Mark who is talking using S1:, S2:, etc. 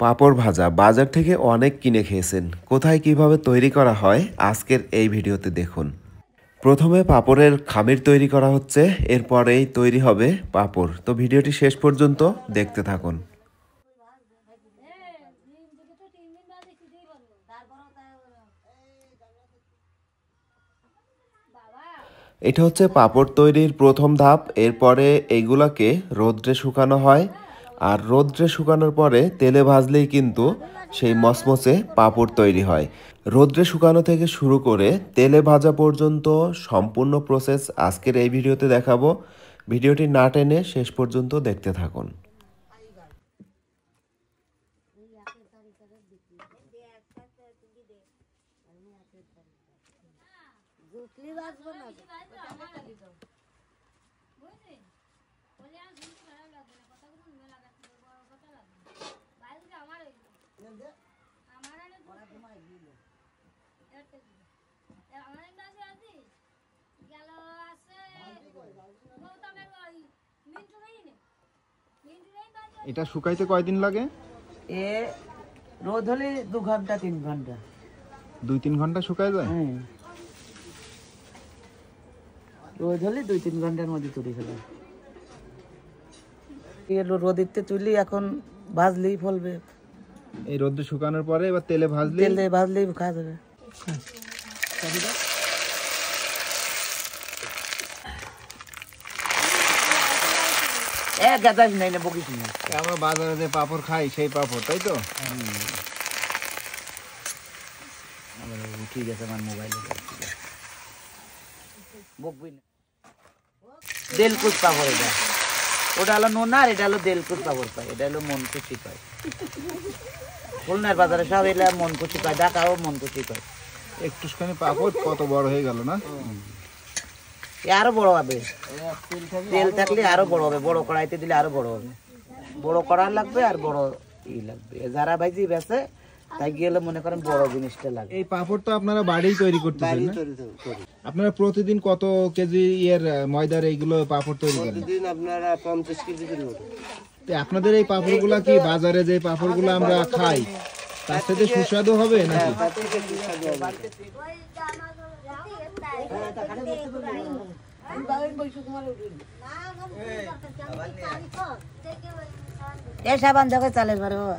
S1: পাঁপড় ভাজা বাজার থেকে অনেক কিনে খেয়েছেন। কোথায় কিভাবে তৈরি করা হয় আজকের এই ভিডিওতে দেখুন। প্রথমে পাঁপড়ের খামির তৈরি করা হচ্ছে, এরপরেই তৈরি হবে পাঁপড়। তো ভিডিওটি শেষ পর্যন্ত দেখতে থাকুন। এটা হচ্ছে পাঁপড় তৈরির প্রথম ধাপ। এরপরে এইগুলাকে রোদ্রে শুকানো হয়, আর রোদ্রে শুকানোর পরে তেলে ভাজলেই কিন্তু সেই মচমচে পাঁপড় তৈরি হয়। রোদ্রে শুকানো থেকে শুরু করে তেলে ভাজা পর্যন্ত সম্পূর্ণ প্রসেস আজকের এই ভিডিওতে দেখাবো। ভিডিওটি না টেনে শেষ পর্যন্ত দেখতে থাকুন।
S2: এটা শুকাইতে কয়দিন লাগে?
S3: এ রোদ হলে 2 ঘন্টা 3 ঘন্টা
S2: 2-3 ঘন্টা শুকায় যায়।
S3: রোদ হলে 2-3 ঘন্টার মধ্যে তুলে ফেলে। রোদিতে তুলি এখন ভাজলেই ফলবে।
S2: এই রোদে শুকানোর পরে এবার তেলে
S3: ভাজলেই খাওয়া যাবে।
S2: আমরা বাজারে যে পাঁপড় খাই সেই পাঁপড়, তাই তো?
S3: ঠিক আছে, আমার মোবাইলে দেলকুচ পাপড়। এটা ওটা হলো নোনার, এটা হলো দেলকুচ পাপড় পাই, এটা হলো মনকুচি পাই। খুলনার বাজারে সব এলা মনকুচি পায়, ঢাকাও মনকুচি পায়।
S2: একটুখানি পাঁপড় কত বড় হয়ে গেল না?
S3: আরো বড় হবে, তেল থাকলে আরো বড় হবে, বড় কড়াইতে দিলে আরো বড় হবে। বড় কড়াই লাগবে আর বড় লাগবে। যারা ভাইজি বেছে তাই গেলে মনে করেন বড় জিনিসটা লাগে।
S2: এই পাঁপড় তো আপনারা বাড়িই তৈরি করতেছেন না? আপনারা প্রতিদিন কত কেজি ময়দার এইগুলো পাঁপড় তৈরি করেন?
S4: প্রতিদিন আপনারা 50 কেজি করে ওঠে।
S2: তো আপনাদের এই পাঁপড়গুলা কি বাজারে যে পাঁপড়গুলো আমরা খাই তার সাথে সুস্বাদু হবে নাকি?
S3: এই সাবান দেখো চালের ঘরে বাবা।